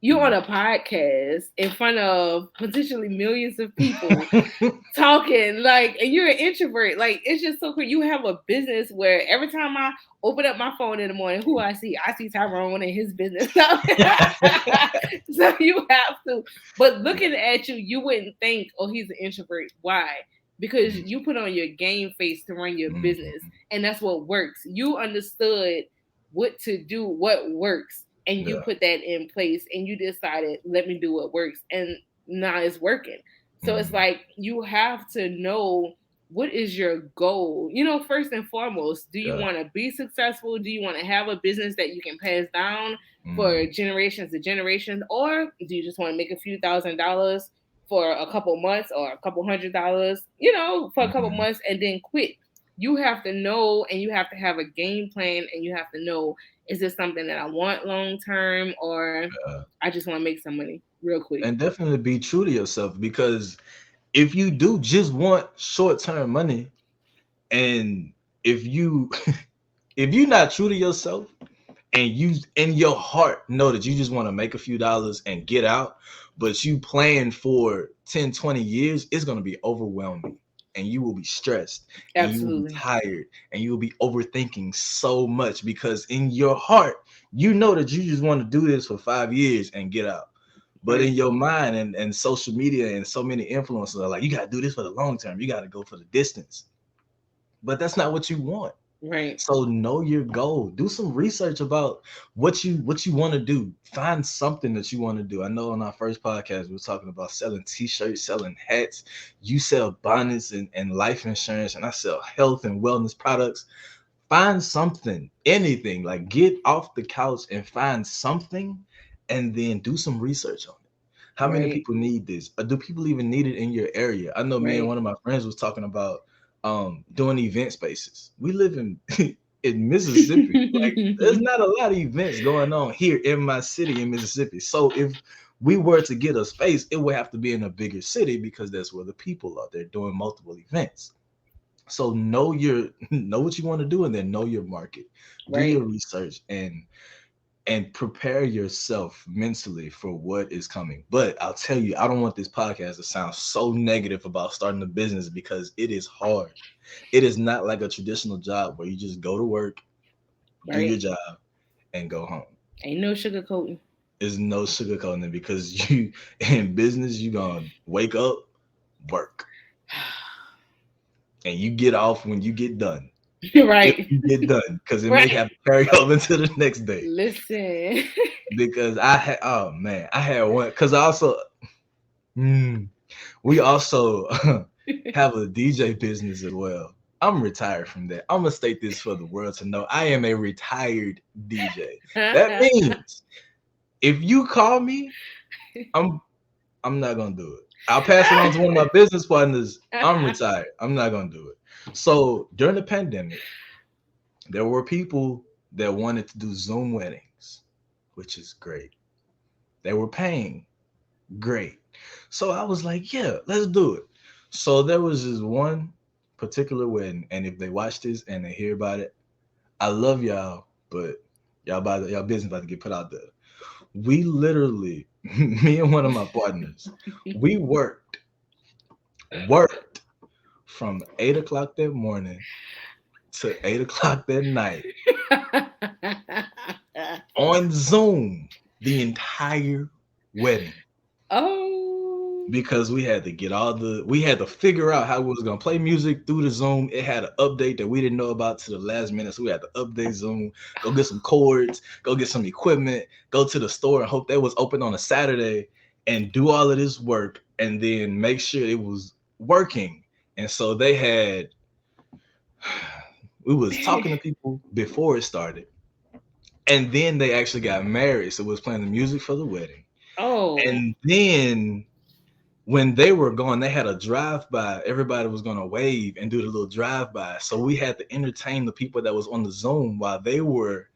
You on Mhm. a podcast in front of potentially millions of people talking like, and you're an introvert. Like it's just so cool. You have a business where every time I open up my phone in the morning, who I see Tyrone and his business. So you have to, but Yeah. looking at you, you wouldn't think, oh, he's an introvert. Why? Because Mhm. you put on your game face to run your business, Mhm. and that's what works. You understood what to do, what works, and you Yeah. put that in place, and you decided, let me do what works, and now it's working. So it's Mhm. like you have to know what is your goal. First and foremost, do you Yeah. want to be successful? Do you want to have a business that you can pass down for Mhm. generations to generations? Or do you just want to make a few $1,000s for a couple months or a couple $100, for a couple Mhm. months and then quit? You have to know, and you have to have a game plan, and you have to know, is this something that I want long term, or Yeah. I just want to make some money real quick? And definitely be true to yourself, because if you do just want short-term money, and if you if you're not true to yourself and you in your heart know that you just want to make a few dollars and get out, but you plan for 10, 20 years, it's going to be overwhelming, and you will be stressed and you will be Absolutely. tired and you will be overthinking so much, because in your heart you know that you just want to do this for 5 years and get out. But Right. in your mind and social media and so many influencers are like, you got to do this for the long term, you got to go for the distance, but that's not what you want. Right. So know your goal. Do some research about what you want to do. Find something that you want to do. I know on our first podcast we were talking about selling t-shirts, selling hats. You sell bonnets and life insurance, and I sell health and wellness products. Find something, anything. Like get off the couch and find something, and then do some research on it. How many Right. people need this? Or do people even need it in your area? I know me and Right. one of my friends was talking about doing event spaces. We live in in Mississippi. Like there's not a lot of events going on here in my city in Mississippi. So if we were to get a space, it would have to be in a bigger city because that's where the people are. They're doing multiple events. So know what you want to do, and then know your market. Do Right. your research, and and prepare yourself mentally for what is coming. But I'll tell you, I don't want this podcast to sound so negative about starting a business because it is hard. It is not like a traditional job where you just go to work, do your Right. job, and go home. Ain't no sugarcoating. There's no sugarcoating it because you in business, you gonna wake up, work, and you get off when you get done. If Right. you get done, because it may Right. have to carry over into the next day. Listen. Because I had, oh man, I had one. Because I also, we also have a DJ business as well. I'm retired from that. I'm gonna state this for the world to know. I am a retired DJ. That means if you call me, I'm not gonna do it. I'll pass it on to one of my business partners. I'm retired. I'm not gonna do it. So during the pandemic, there were people that wanted to do Zoom weddings, which is great. They were paying great. So I was like, yeah, let's do it. So there was this one particular wedding, and if they watch this and they hear about it, I love y'all, but y'all business about to get put out there. We literally, me and one of my partners, we worked from 8 o'clock that morning to 8 o'clock that night on Zoom the entire wedding. Oh. Because we had to figure out how we was gonna play music through the Zoom. It had an update that we didn't know about to the last minute, so we had to update Zoom, go get some cords, go get some equipment, go to the store and hope that was open on a Saturday, and do all of this work, and then make sure it was working. And so we was talking to people before it started, and then they actually got married, so we was playing the music for the wedding. Oh. And then when they were gone, they had a drive-by. Everybody was going to wave and do the little drive-by. So we had to entertain the people that was on the Zoom while they were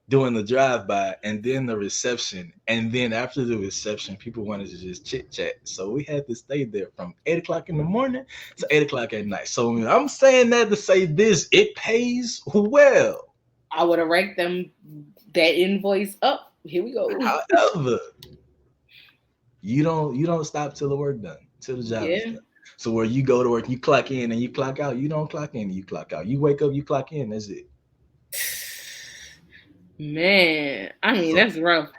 doing the drive-by, and then the reception. And then after the reception, people wanted to just chit-chat. So we had to stay there from 8 o'clock in the morning to 8 o'clock at night. So I'm saying that to say this, it pays well. I would have ranked them that invoice up. Here we go. However, you don't stop till the work done, till the job is done. So where you go to work, you clock in and you clock out. You don't clock in and you clock out. You wake up, you clock in. That's it. Man, I mean, that's rough.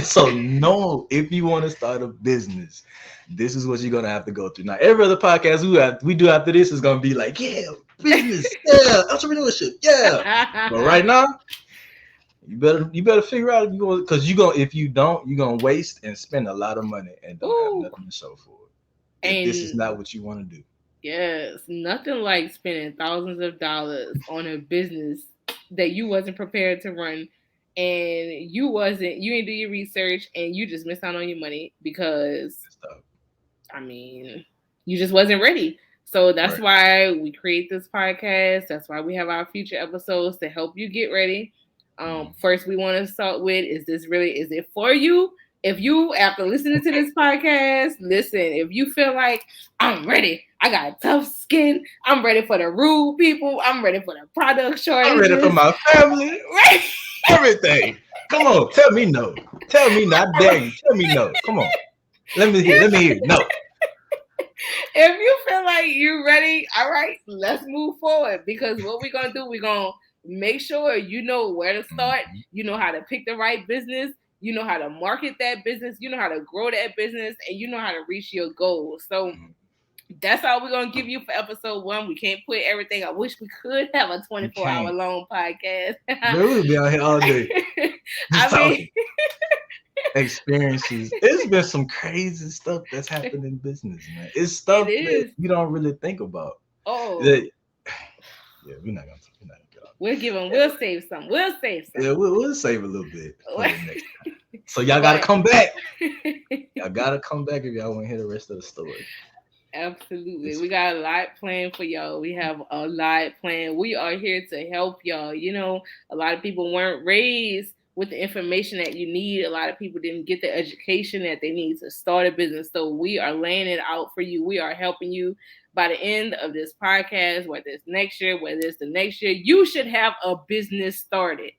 So no, if you want to start a business, this is what you're gonna have to go through. Now, every other podcast we do after this is gonna be like, yeah, business, yeah, entrepreneurship, yeah. But right now, you better figure out if you don't, you're gonna waste and spend a lot of money and don't have nothing to show for it. And this is not what you want to do. Yes, nothing like spending thousands of dollars on a business that you wasn't prepared to run, and you didn't do your research, and you just missed out on your money because, I mean, you just wasn't ready. So that's why we create this podcast. That's why we have our future episodes to help you get ready. First, we want to start with, is it for you? If you, after listening to this podcast, if you feel like, I'm ready, I got tough skin, I'm ready for the rude people, I'm ready for the product shortages, I'm ready for my family, everything. Come on, tell me no. Tell me not, dare you. Tell me no. Come on. Let me hear. No. If you feel like you're ready, all right, let's move forward. Because what we're going to do, we're going to make sure you know where to start. You know how to pick the right business. You know how to market that business. You know how to grow that business. And you know how to reach your goals. So that's all we're going to give you for episode 1. We can't put everything. I wish we could have a 24-hour long podcast. We'll be out here all day. Experiences. It's been some crazy stuff that's happened in business, man. It's stuff that you don't really think about. Yeah, we're not gonna get off. We'll save some. Yeah, we'll save a little bit for the next time. So y'all gotta come back. Y'all gotta come back if y'all want to hear the rest of the story. Absolutely. We got a lot planned for y'all. We have a lot planned. We are here to help y'all. You know, a lot of people weren't raised with the information that you need. A lot of people didn't get the education that they need to start a business. So we are laying it out for you. We are helping you. By the end of this podcast, whether it's next year, whether it's the next year, you should have a business started.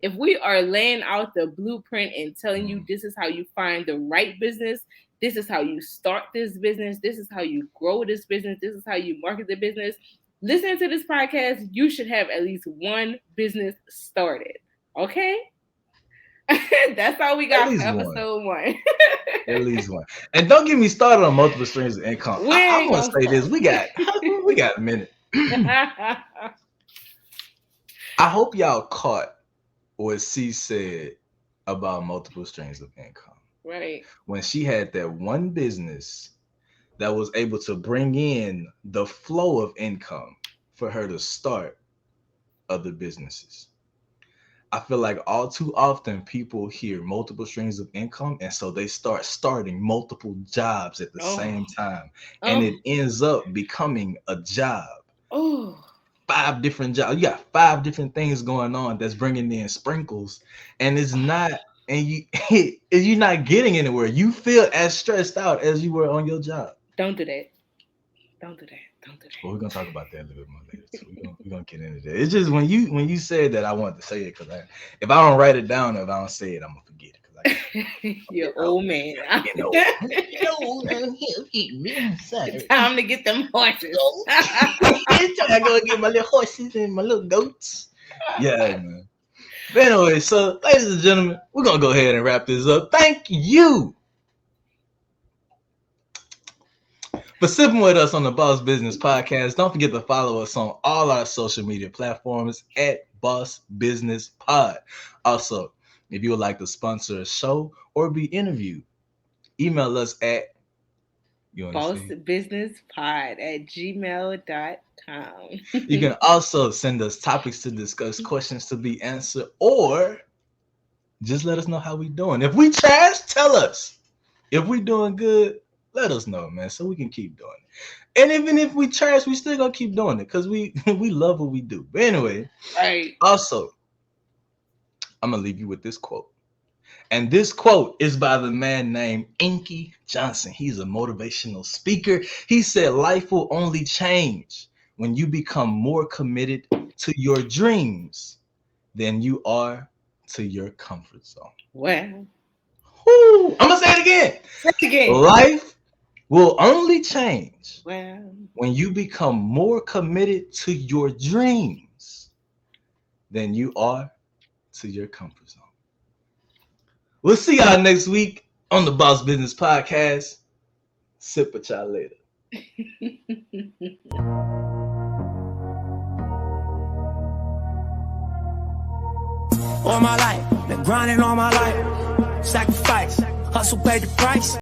if we are laying out the blueprint and telling you this is how you find the right business, this is how you start this business, this is how you grow this business, this is how you market the business, listening to this podcast, you should have at least one business started. Okay? That's all we got for episode one. At least one. And don't get me started on multiple streams of income. I'm gonna say this. We got a minute. I hope y'all caught what C said about multiple streams of income. Right. When she had that one business that was able to bring in the flow of income for her to start other businesses. I feel like all too often people hear multiple streams of income, and so they start starting multiple jobs at the same time, and it ends up becoming a job. 5 different jobs. You got 5 different things going on that's bringing in sprinkles, and it's not, and you're not getting anywhere. You feel as stressed out as you were on your job. Don't do that. Don't do that. Don't do that. Well, we're gonna talk about that a little bit more later. So we're gonna get into that. It's just when you said that, I wanted to say it because if I don't write it down, or if I don't say it, I'm gonna forget it. You're old man. Time to get them horses. I go get my little horses and my little goats. Yeah, man. But anyway, so ladies and gentlemen, we're gonna go ahead and wrap this up. Thank you for sipping with us on the Boss Business Podcast. Don't forget to follow us on all our social media platforms at Boss Business Pod. Also, if you would like to sponsor a show or be interviewed, email us at bossbusinesspod@gmail.com. You can also send us topics to discuss, questions to be answered, or just let us know how we doing. If we trash, tell us. If we doing good, let us know, man, so we can keep doing it. And even if we trash, we still gonna keep doing it because we love what we do. But anyway, right. Also, I'm gonna leave you with this quote. And this quote is by the man named Inky Johnson. He's a motivational speaker. He said, life will only change when you become more committed to your dreams than you are to your comfort zone. Well, I'm gonna say it again. Say it again. Life will only change when you become more committed to your dreams than you are to your comfort zone. We'll see y'all next week on the Boss Business Podcast. Sip with y'all later. All my life, been grinding all my life. Sacrifice, hustle, pay the price.